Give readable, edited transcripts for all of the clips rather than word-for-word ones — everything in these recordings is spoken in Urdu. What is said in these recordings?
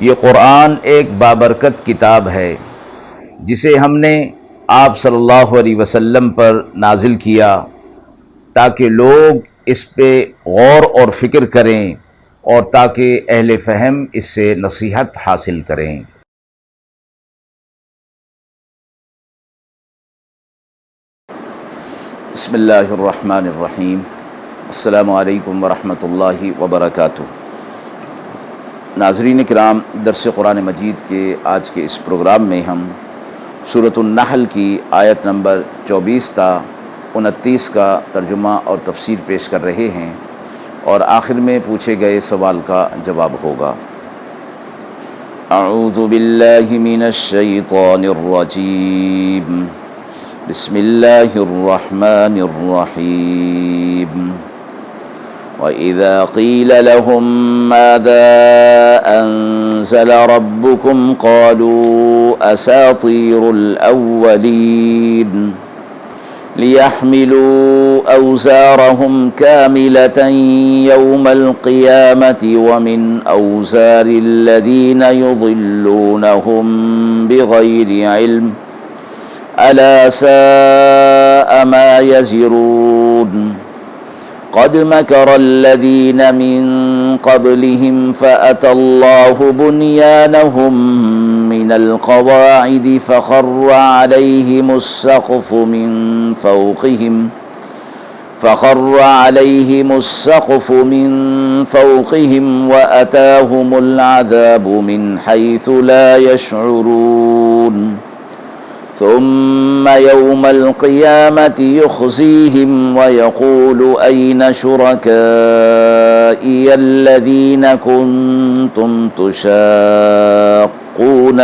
یہ قرآن ایک بابرکت کتاب ہے جسے ہم نے آپ صلی اللہ علیہ وسلم پر نازل کیا تاکہ لوگ اس پہ غور اور فکر کریں اور تاکہ اہل فہم اس سے نصیحت حاصل کریں۔ بسم اللہ الرحمن الرحیم۔ السلام علیکم ورحمۃ اللہ وبرکاتہ۔ ناظرین کرام، درس قرآن مجید کے آج کے اس پروگرام میں ہم سورۃ النحل کی آیت نمبر 24 تا 29 کا ترجمہ اور تفسیر پیش کر رہے ہیں اور آخر میں پوچھے گئے سوال کا جواب ہوگا۔ اعوذ باللہ من الشیطان الرجیم، بسم اللہ الرحمن الرحیم۔ وَإِذَا قِيلَ لَهُم مَّاذَا أَنزَلَ رَبُّكُمْ قَالُوا أَسَاطِيرُ الْأَوَّلِينَ لِيَحْمِلُوا أَوْزَارَهُمْ كَامِلَةً يَوْمَ الْقِيَامَةِ وَمِنْ أَوْزَارِ الَّذِينَ يُضِلُّونَهُم بِغَيْرِ عِلْمٍ أَلَا سَاءَ مَا يَزِرُونَ۔ قد مكر الذين من قبلهم فأتى الله بنيانهم من القواعد فخر عليهم السقف من فوقهم وأتاهم العذاب من حيث لا يشعرون۔ ثم يوم القيامة يخزيهم ويقول أين شركائي الذين كنتم تشاقون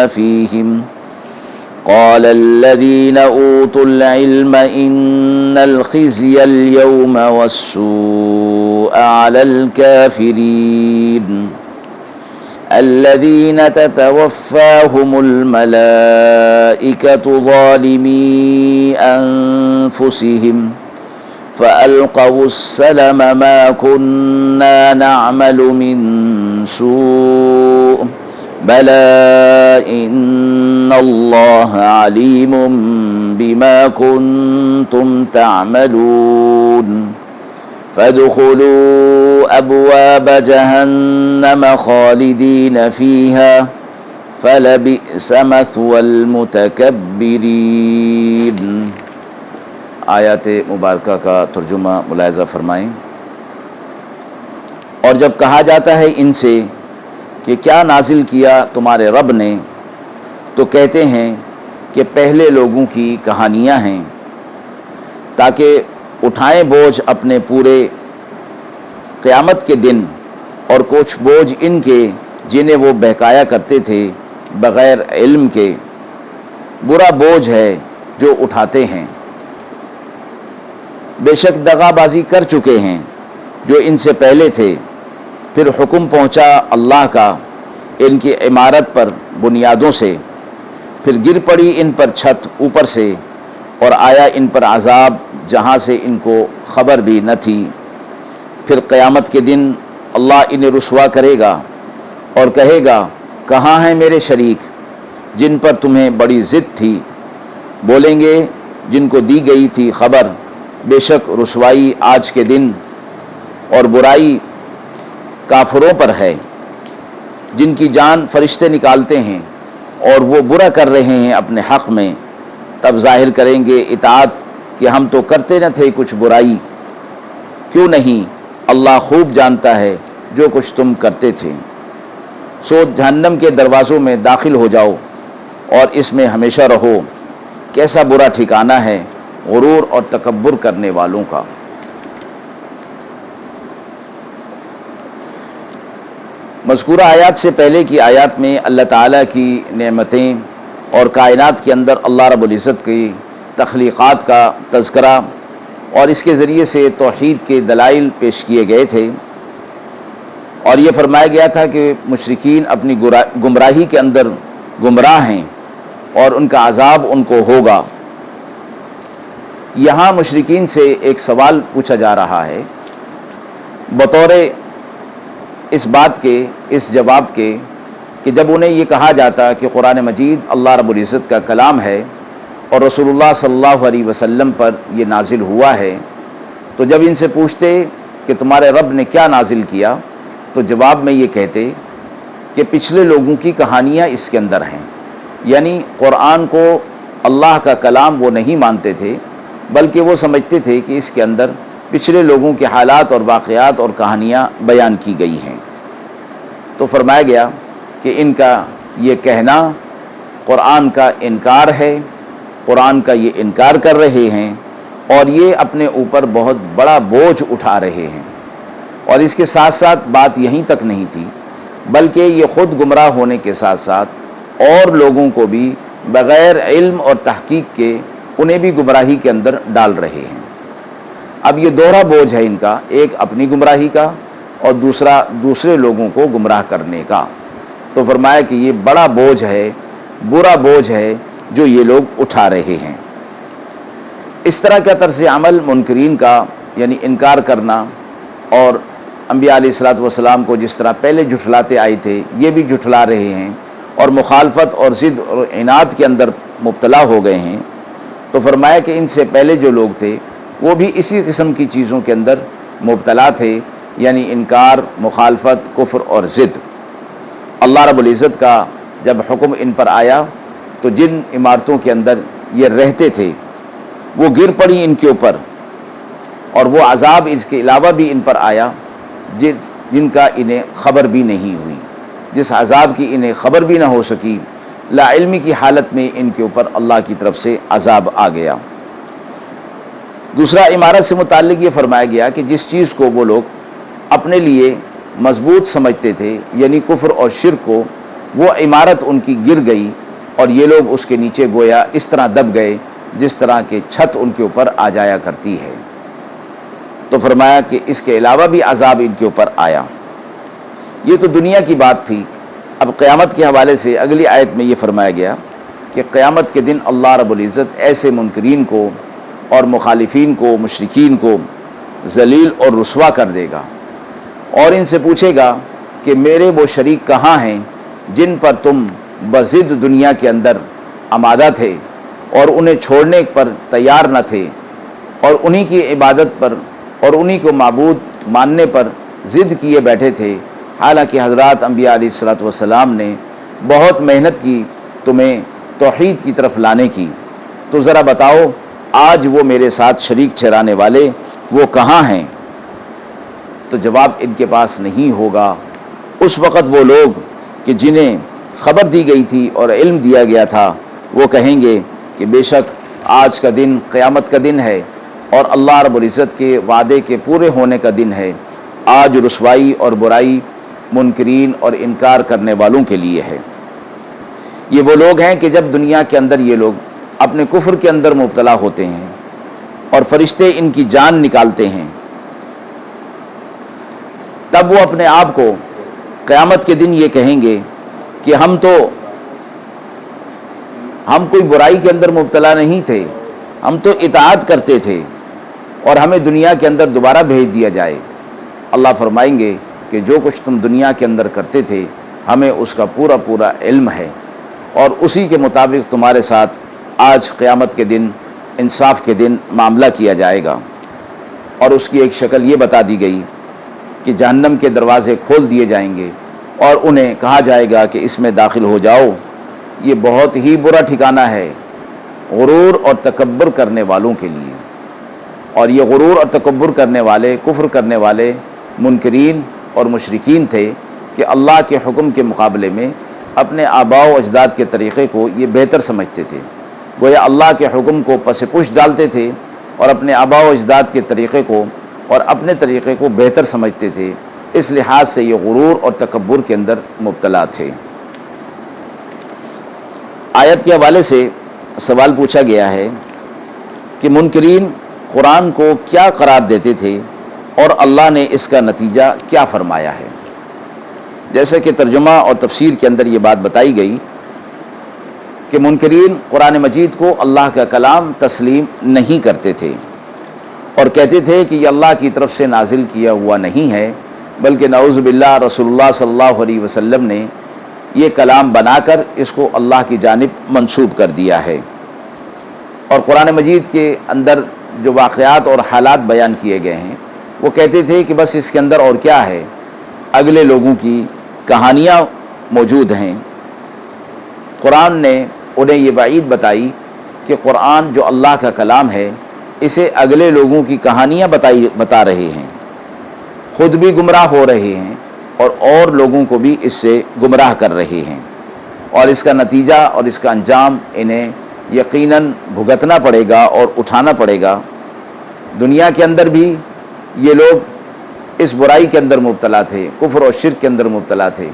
فيهم قال الذين أوتوا العلم إن الخزي اليوم والسوء على الكافرين الذين تتوفاهم الملائكة ظالمي أنفسهم فألقوا السلم ما كنا نعمل من سوء بلى إن الله عليم بما كنتم تعملون فادخلوا أبواب جہنم خالدین فیہا فلبئس مثوى المتکبرین۔ آیات مبارکہ کا ترجمہ ملاحظہ فرمائیں۔ اور جب کہا جاتا ہے ان سے کہ کیا نازل کیا تمہارے رب نے، تو کہتے ہیں کہ پہلے لوگوں کی کہانیاں ہیں تاکہ اٹھائیں بوجھ اپنے پورے قیامت کے دن، اور کچھ بوجھ ان کے جنہیں وہ بہکایا کرتے تھے بغیر علم کے۔ برا بوجھ ہے جو اٹھاتے ہیں، بے شک دغا بازی کر چکے ہیں جو ان سے پہلے تھے۔ پھر حکم پہنچا اللہ کا ان کی عمارت پر بنیادوں سے، پھر گر پڑی ان پر چھت اوپر سے، اور آیا ان پر عذاب جہاں سے ان کو خبر بھی نہ تھی۔ پھر قیامت کے دن اللہ انہیں رسوا کرے گا اور کہے گا کہاں ہیں میرے شریک جن پر تمہیں بڑی ضد تھی؟ بولیں گے جن کو دی گئی تھی خبر، بے شک رسوائی آج کے دن اور برائی کافروں پر ہے جن کی جان فرشتے نکالتے ہیں اور وہ برا کر رہے ہیں اپنے حق میں۔ تب ظاہر کریں گے اطاعت کہ ہم تو کرتے نہ تھے کچھ برائی، کیوں نہیں اللہ خوب جانتا ہے جو کچھ تم کرتے تھے۔ سو جہنم کے دروازوں میں داخل ہو جاؤ اور اس میں ہمیشہ رہو، کیسا برا ٹھکانہ ہے غرور اور تکبر کرنے والوں کا۔ مذکورہ آیات سے پہلے کی آیات میں اللہ تعالیٰ کی نعمتیں اور کائنات کے اندر اللہ رب العزت کی تخلیقات کا تذکرہ اور اس کے ذریعے سے توحید کے دلائل پیش کیے گئے تھے، اور یہ فرمایا گیا تھا کہ مشرکین اپنی گمراہی کے اندر گمراہ ہیں اور ان کا عذاب ان کو ہوگا۔ یہاں مشرکین سے ایک سوال پوچھا جا رہا ہے بطور اس بات کے، اس جواب کے کہ جب انہیں یہ کہا جاتا کہ قرآن مجید اللہ رب العزت کا کلام ہے اور رسول اللہ صلی اللہ علیہ وسلم پر یہ نازل ہوا ہے، تو جب ان سے پوچھتے کہ تمہارے رب نے کیا نازل کیا، تو جواب میں یہ کہتے کہ پچھلے لوگوں کی کہانیاں اس کے اندر ہیں، یعنی قرآن کو اللہ کا کلام وہ نہیں مانتے تھے، بلکہ وہ سمجھتے تھے کہ اس کے اندر پچھلے لوگوں کے حالات اور واقعات اور کہانیاں بیان کی گئی ہیں۔ تو فرمایا گیا کہ ان کا یہ کہنا قرآن کا انکار ہے، قرآن کا یہ انکار کر رہے ہیں، اور یہ اپنے اوپر بہت بڑا بوجھ اٹھا رہے ہیں۔ اور اس کے ساتھ ساتھ بات یہیں تک نہیں تھی، بلکہ یہ خود گمراہ ہونے کے ساتھ ساتھ اور لوگوں کو بھی بغیر علم اور تحقیق کے انہیں بھی گمراہی کے اندر ڈال رہے ہیں۔ اب یہ دوہرا بوجھ ہے ان کا، ایک اپنی گمراہی کا اور دوسرا دوسرے لوگوں کو گمراہ کرنے کا۔ تو فرمایا کہ یہ بڑا بوجھ ہے، برا بوجھ ہے جو یہ لوگ اٹھا رہے ہیں۔ اس طرح کا طرز عمل منکرین کا، یعنی انکار کرنا، اور انبیاء علیہ الصلوۃ والسلام کو جس طرح پہلے جھٹلاتے آئے تھے یہ بھی جھٹلا رہے ہیں، اور مخالفت اور ضد اور عناد کے اندر مبتلا ہو گئے ہیں۔ تو فرمایا کہ ان سے پہلے جو لوگ تھے وہ بھی اسی قسم کی چیزوں کے اندر مبتلا تھے، یعنی انکار، مخالفت، کفر اور ضد۔ اللہ رب العزت کا جب حکم ان پر آیا تو جن عمارتوں کے اندر یہ رہتے تھے وہ گر پڑی ان کے اوپر، اور وہ عذاب اس کے علاوہ بھی ان پر آیا جن کا انہیں خبر بھی نہیں ہوئی، جس عذاب کی انہیں خبر بھی نہ ہو سکی، لا علمی کی حالت میں ان کے اوپر اللہ کی طرف سے عذاب آ گیا۔ دوسرا عمارت سے متعلق یہ فرمایا گیا کہ جس چیز کو وہ لوگ اپنے لیے مضبوط سمجھتے تھے، یعنی کفر اور شرک کو، وہ عمارت ان کی گر گئی اور یہ لوگ اس کے نیچے گویا اس طرح دب گئے جس طرح کہ چھت ان کے اوپر آ جایا کرتی ہے۔ تو فرمایا کہ اس کے علاوہ بھی عذاب ان کے اوپر آیا۔ یہ تو دنیا کی بات تھی۔ اب قیامت کے حوالے سے اگلی آیت میں یہ فرمایا گیا کہ قیامت کے دن اللہ رب العزت ایسے منکرین کو اور مخالفین کو، مشرکین کو ذلیل اور رسوا کر دے گا، اور ان سے پوچھے گا کہ میرے وہ شریک کہاں ہیں جن پر تم بضد دنیا کے اندر آمادہ تھے اور انہیں چھوڑنے پر تیار نہ تھے، اور انہی کی عبادت پر اور انہی کو معبود ماننے پر ضد کیے بیٹھے تھے، حالانکہ حضرات انبیاء علیہ الصلوۃ والسلام نے بہت محنت کی تمہیں توحید کی طرف لانے کی۔ تو ذرا بتاؤ آج وہ میرے ساتھ شریک ٹھہرانے والے وہ کہاں ہیں؟ تو جواب ان کے پاس نہیں ہوگا۔ اس وقت وہ لوگ کہ جنہیں خبر دی گئی تھی اور علم دیا گیا تھا وہ کہیں گے کہ بے شک آج کا دن قیامت کا دن ہے اور اللہ رب العزت کے وعدے کے پورے ہونے کا دن ہے۔ آج رسوائی اور برائی منکرین اور انکار کرنے والوں کے لیے ہے۔ یہ وہ لوگ ہیں کہ جب دنیا کے اندر یہ لوگ اپنے کفر کے اندر مبتلا ہوتے ہیں اور فرشتے ان کی جان نکالتے ہیں، تب وہ اپنے آپ کو قیامت کے دن یہ کہیں گے کہ ہم کوئی برائی کے اندر مبتلا نہیں تھے، ہم تو اطاعت کرتے تھے اور ہمیں دنیا کے اندر دوبارہ بھیج دیا جائے۔ اللہ فرمائیں گے کہ جو کچھ تم دنیا کے اندر کرتے تھے ہمیں اس کا پورا پورا علم ہے، اور اسی کے مطابق تمہارے ساتھ آج قیامت کے دن، انصاف کے دن معاملہ کیا جائے گا۔ اور اس کی ایک شکل یہ بتا دی گئی کہ جہنم کے دروازے کھول دیے جائیں گے اور انہیں کہا جائے گا کہ اس میں داخل ہو جاؤ۔ یہ بہت ہی برا ٹھکانہ ہے غرور اور تکبر کرنے والوں کے لیے۔ اور یہ غرور اور تکبر کرنے والے، کفر کرنے والے منکرین اور مشرکین تھے کہ اللہ کے حکم کے مقابلے میں اپنے آباء و اجداد کے طریقے کو یہ بہتر سمجھتے تھے، گویا اللہ کے حکم کو پس پش ڈالتے تھے اور اپنے آباء و اجداد کے طریقے کو اور اپنے طریقے کو بہتر سمجھتے تھے۔ اس لحاظ سے یہ غرور اور تکبر کے اندر مبتلا تھے۔ آیت کے حوالے سے سوال پوچھا گیا ہے کہ منکرین قرآن کو کیا قرار دیتے تھے اور اللہ نے اس کا نتیجہ کیا فرمایا ہے۔ جیسے کہ ترجمہ اور تفسیر کے اندر یہ بات بتائی گئی کہ منکرین قرآن مجید کو اللہ کا کلام تسلیم نہیں کرتے تھے اور کہتے تھے کہ یہ اللہ کی طرف سے نازل کیا ہوا نہیں ہے، بلکہ نعوذ باللہ رسول اللہ صلی اللہ علیہ وسلم نے یہ کلام بنا کر اس کو اللہ کی جانب منسوب کر دیا ہے۔ اور قرآن مجید کے اندر جو واقعات اور حالات بیان کیے گئے ہیں وہ کہتے تھے کہ بس اس کے اندر اور کیا ہے، اگلے لوگوں کی کہانیاں موجود ہیں۔ قرآن نے انہیں یہ وعید بتائی کہ قرآن جو اللہ کا کلام ہے اسے اگلے لوگوں کی کہانیاں بتا رہے ہیں، خود بھی گمراہ ہو رہے ہیں اور لوگوں کو بھی اس سے گمراہ کر رہے ہیں، اور اس کا نتیجہ اور اس کا انجام انہیں یقیناً بھگتنا پڑے گا اور اٹھانا پڑے گا۔ دنیا کے اندر بھی یہ لوگ اس برائی کے اندر مبتلا تھے، کفر اور شرک کے اندر مبتلا تھے،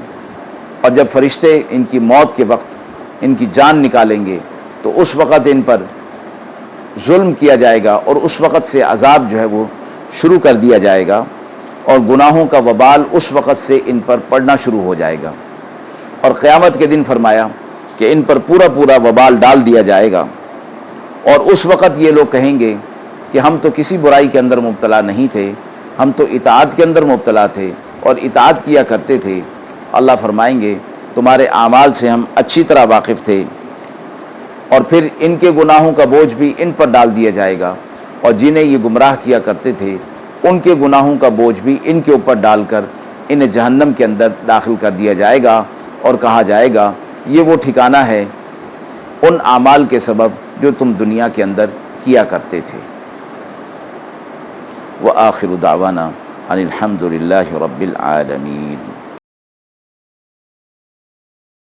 اور جب فرشتے ان کی موت کے وقت ان کی جان نکالیں گے تو اس وقت ان پر ظلم کیا جائے گا، اور اس وقت سے عذاب جو ہے وہ شروع کر دیا جائے گا، اور گناہوں کا وبال اس وقت سے ان پر پڑنا شروع ہو جائے گا، اور قیامت کے دن فرمایا کہ ان پر پورا وبال ڈال دیا جائے گا، اور اس وقت یہ لوگ کہیں گے کہ ہم تو کسی برائی کے اندر مبتلا نہیں تھے، ہم تو اطاعت کے اندر مبتلا تھے اور اطاعت کیا کرتے تھے۔ اللہ فرمائیں گے تمہارے اعمال سے ہم اچھی طرح واقف تھے، اور پھر ان کے گناہوں کا بوجھ بھی ان پر ڈال دیا جائے گا، اور جنہیں یہ گمراہ کیا کرتے تھے ان کے گناہوں کا بوجھ بھی ان کے اوپر ڈال کر انہیں جہنم کے اندر داخل کر دیا جائے گا، اور کہا جائے گا یہ وہ ٹھکانہ ہے ان اعمال کے سبب جو تم دنیا کے اندر کیا کرتے تھے۔ وآخر دعوانا ان الحمد للہ رب العالمین۔